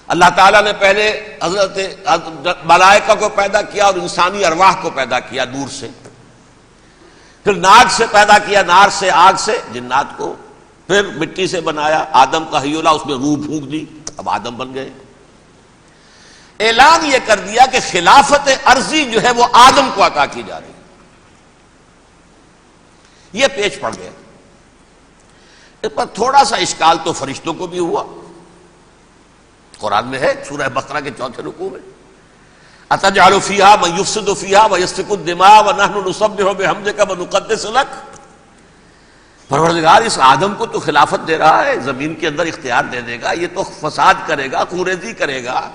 اللہ تعالیٰ نے پہلے حضرت ملائکہ کو پیدا کیا اور انسانی ارواح کو پیدا کیا نور سے، پھر ناک سے پیدا کیا، نار سے، آگ سے جنات کو، پھر مٹی سے بنایا، آدم کا حیولہ، اس میں روح پھونک دی، اب آدم بن گئے۔ اعلان یہ کر دیا کہ خلافت ارضی جو ہے وہ آدم کو عطا کی جا رہی ہے۔ یہ پیچ پڑ گیا۔ اس پر تھوڑا سا اشکال تو فرشتوں کو بھی ہوا، قرآن میں ہے سورہ بقرہ کے 4 رکوع میں، اتجعل فیہا من یفسد فیہا ویسفک الدماء ونحن نسبح بحمدک ونقدس لک۔ پروردگار اس آدم کو تو خلافت دے رہا ہے، زمین کے اندر اختیار دے دے گا، یہ تو فساد کرے گا، خونریزی کرے گا،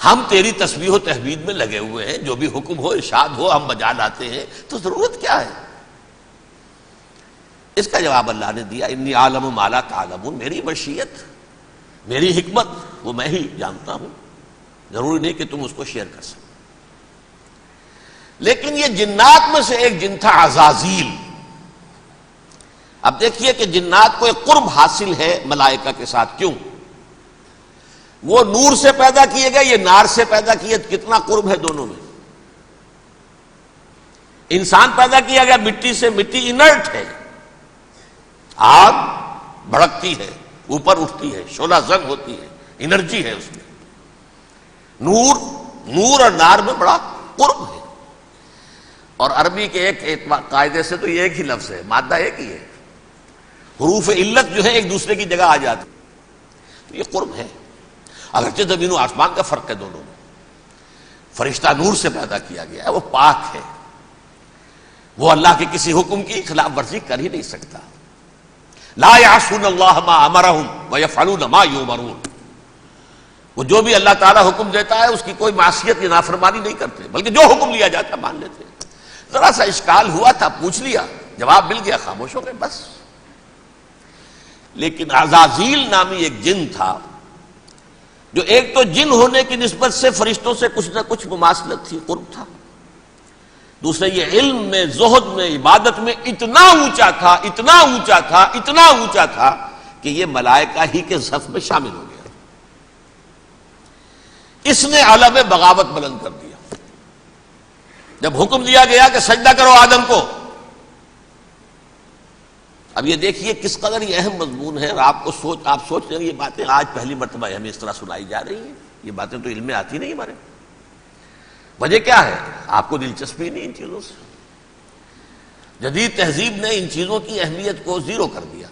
ہم تیری تسبیح و تحمید میں لگے ہوئے ہیں، جو بھی حکم ہو ارشاد ہو ہم بجا لاتے ہیں، تو ضرورت کیا ہے؟ اس کا جواب اللہ نے دیا، انی عالم ما لا تعلمون، میری مشیت، میری حکمت وہ میں ہی جانتا ہوں، ضروری نہیں کہ تم اس کو شیئر کر سکو۔ لیکن یہ جنات میں سے ایک جن تھا عزازیل۔ اب دیکھیے کہ جنات کو ایک قرب حاصل ہے ملائکہ کے ساتھ، کیوں؟ وہ نور سے پیدا کیے گئے، یہ نار سے پیدا کیے، کتنا قرب ہے دونوں میں۔ انسان پیدا کیا گیا مٹی سے، مٹی انرٹ ہے، آگ بھڑکتی ہے، اوپر اٹھتی ہے، شعلہ زنگ ہوتی ہے، انرجی ہے اس میں۔ نور اور نار میں بڑا قرب ہے۔ اور عربی کے ایک قاعدے سے تو یہ ایک ہی لفظ ہے، مادہ ایک ہی ہے، حروف علت جو ہے ایک دوسرے کی جگہ آ جاتی، تو یہ قرب ہے۔ اگرچہ زمین و آسمان کا فرق ہے دونوں میں، فرشتہ نور سے پیدا کیا گیا ہے، وہ پاک ہے، وہ اللہ کے کسی حکم کی خلاف ورزی کر ہی نہیں سکتا۔ لا یعصون اللہ ما امرہم ویفعلون ما یؤمرون، وہ جو بھی اللہ تعالیٰ حکم دیتا ہے اس کی کوئی معصیت یا نافرمانی نہیں کرتے، بلکہ جو حکم لیا جاتا ہے مان لیتے ہیں۔ ذرا سا اشکال ہوا تھا، پوچھ لیا، جواب مل گیا، خاموش ہو گئے بس۔ لیکن عزازیل نامی ایک جن تھا، جو ایک تو جن ہونے کی نسبت سے فرشتوں سے کچھ نہ کچھ مماثلت تھی، قرب تھا، دوسرے یہ علم میں، زہد میں، عبادت میں اتنا اونچا تھا، اتنا اونچا تھا، اتنا اونچا تھا کہ یہ ملائکہ ہی کے صف میں شامل ہو گیا۔ اس نے علم بغاوت بلند کر دیا۔ جب حکم دیا گیا کہ سجدہ کرو آدم کو، اب یہ دیکھیے کس قدر یہ اہم مضمون ہے، اور آپ سوچ رہے ہیں یہ باتیں آج پہلی مرتبہ ہمیں اس طرح سنائی جا رہی ہیں، یہ باتیں تو علم میں آتی نہیں ہمارے۔ وجہ کیا ہے؟ آپ کو دلچسپی نہیں ان چیزوں سے۔ جدید تہذیب نے ان چیزوں کی اہمیت کو زیرو کر دیا۔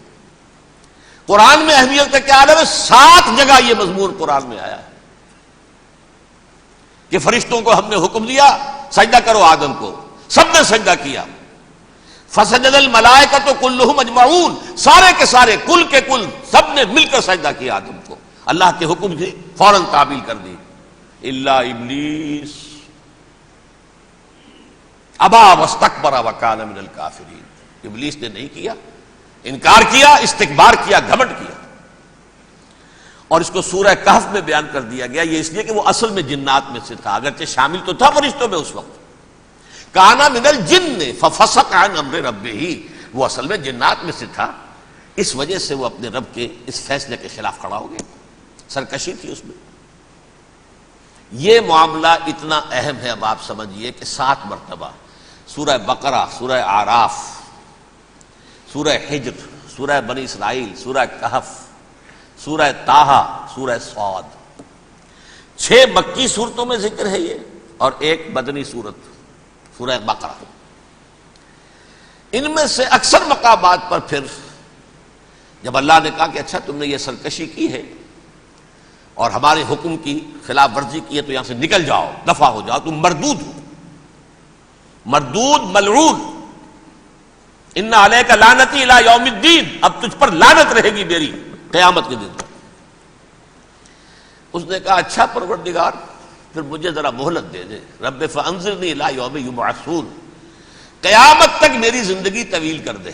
قرآن میں اہمیت کا کیا عالم ہے؟ 7 جگہ یہ مضمون قرآن میں آیا ہے کہ فرشتوں کو ہم نے حکم دیا سجدہ کرو آدم کو، سب نے سجدہ کیا۔ فسجد الملائکۃ کلھم اجمعون، سارے کے سارے، کل کے کل، سب نے مل کر سجدہ کیا آدم کو، اللہ کے حکم سے فوراً تعمیل کر دی، الا ابلیس ابا واستکبر وکان من الکافرین، ابلیس نے نہیں کیا، انکار کیا، استکبار کیا، گھمنڈ کیا۔ اور اس کو سورہ کہف میں بیان کر دیا گیا، یہ اس لیے کہ وہ اصل میں جنات میں سے تھا، اگرچہ شامل تو تھا فرشتوں میں اس وقت، کانا من الجن ففسق عن امر ربہ، وہ اصل میں جنات میں سے تھا، اس وجہ سے وہ اپنے رب کے اس فیصلے کے خلاف کھڑا ہو گیا، سرکشی تھی اس میں۔ یہ معاملہ اتنا اہم ہے، اب آپ سمجھیے کہ 7 مرتبہ سورہ بقرہ، سورہ اعراف، سورہ حجر، سورہ بنی اسرائیل، سورہ کہف، سورہ طٰہٰ، سورہ صاد، 6 مکی صورتوں میں ذکر ہے یہ، اور 1 مدنی صورت سورہ بقرہ۔ ان میں سے اکثر مقامات پر پھر جب اللہ نے کہا کہ اچھا تم نے یہ سرکشی کی ہے اور ہمارے حکم کی خلاف ورزی کی ہے تو یہاں سے نکل جاؤ، دفع ہو جاؤ، تم مردود ہو، مردود، ملعون، ان علیک لعنتی الی یوم الدین، اب تجھ پر لعنت رہے گی میری قیامت کے دن۔ اس نے کہا اچھا پروردگار پھر مجھے ذرا مہلت دے دے، رب فانظرنی الی یوم یبعثون، قیامت تک میری زندگی طویل کر دے۔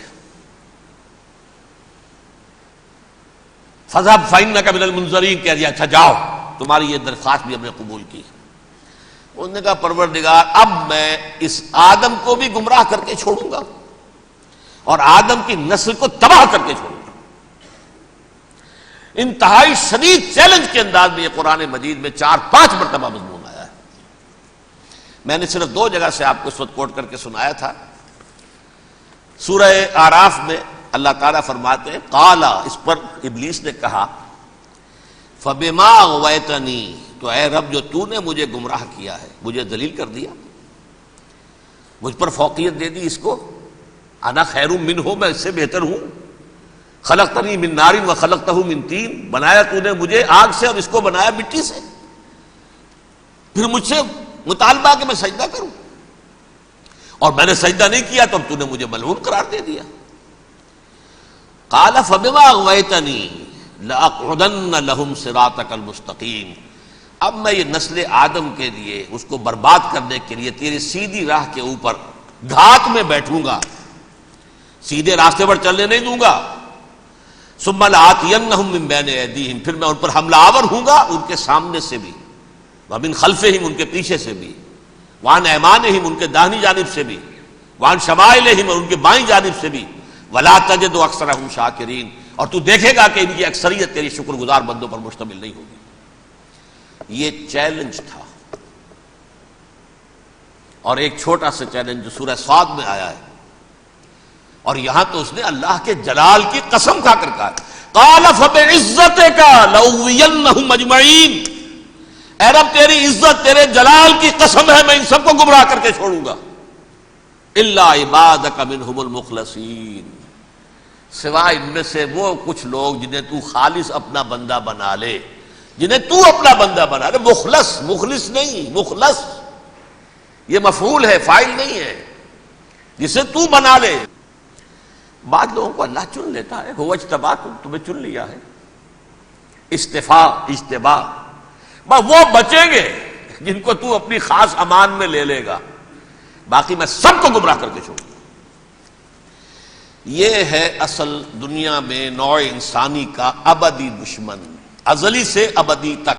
فذهب فإنك من المنظرین، کہہ دیا اچھا جاؤ، تمہاری یہ درخواست بھی ہم نے قبول کی۔ انہوں نے کہا پروردگار اب میں اس آدم کو بھی گمراہ کر کے چھوڑوں گا اور آدم کی نسل کو تباہ کر کے چھوڑوں گا۔ انتہائی شدید چیلنج کے انداز میں یہ قرآن مجید میں 4-5 مرتبہ مضمون آیا ہے۔ میں نے صرف 2 جگہ سے آپ کو اس وقت کوٹ کر کے سنایا تھا۔ سورہ اعراف میں اللہ تعالیٰ فرماتے ہیں قالا، اس پر ابلیس نے کہا فبما اغویتنی، تو اے رب جو تو نے مجھے گمراہ کیا ہے، مجھے ذلیل کر دیا، مجھ پر فوقیت دے دی، اس کو انا خیر منہ، میں اس سے بہتر ہوں، خلقتنی من نار وخلقتہ من طین، بنایا تو نے مجھے آگ سے اور اس کو بنایا مٹی سے، پھر مجھ سے مطالبہ کہ میں سجدہ کروں، اور میں نے سجدہ نہیں کیا تو اب تو نے مجھے ملعون قرار دے دیا۔ قال فبما اغویتنی لاقعدن لهم صراطک المستقیم، اب میں یہ نسل آدم کے لیے، اس کو برباد کرنے کے لیے تیری سیدھی راہ کے اوپر گھات میں بیٹھوں گا، سیدھے راستے پر چلنے نہیں دوں گا۔ ثم لآتینہم من بین ایدیہم، پھر میں ان پر حملہ آور ہوں گا، ان کے سامنے سے بھی، ومن خلفہم، ان کے پیچھے سے بھی، وعن ایمانہم، ان کے داہنی جانب سے بھی، وعن شمائلہم، اور ان کے بائیں جانب سے بھی، ولا تجد اکثرہم شاکرین، اور تو دیکھے گا کہ ان کی اکثریت تیری شکر گزار بندوں پر مشتمل نہیں ہوگی۔ یہ چیلنج تھا۔ اور ایک چھوٹا سا چیلنج جو سورہ صاد میں آیا ہے، اور یہاں تو اس نے اللہ کے جلال کی قسم کھا کر کہا قال فبعزتک لأغوینہم اجمعین، اے رب تیری عزت، تیرے جلال کی قسم ہے میں ان سب کو گمراہ کر کے چھوڑوں گا، الا عبادک منہم المخلصین، سوائے ان میں سے وہ کچھ لوگ جنہیں تو خالص اپنا بندہ بنا لے، جنہیں تو اپنا بندہ بنا لے، مخلص، مخلص نہیں، مخلص یہ مفعول ہے، فاعل نہیں ہے، جسے تو بنا لے۔ بعض لوگوں کو اللہ چن لیتا ہے، هو اجتباکم، تمہیں چن لیا ہے، استفاء، اجتباء، بس وہ بچیں گے جن کو تو اپنی خاص امان میں لے لے گا، باقی میں سب کو گمراہ کر کے چھوڑوں گا۔ یہ ہے اصل دنیا میں نوع انسانی کا ابدی دشمن، ازلی سے ابدی تک۔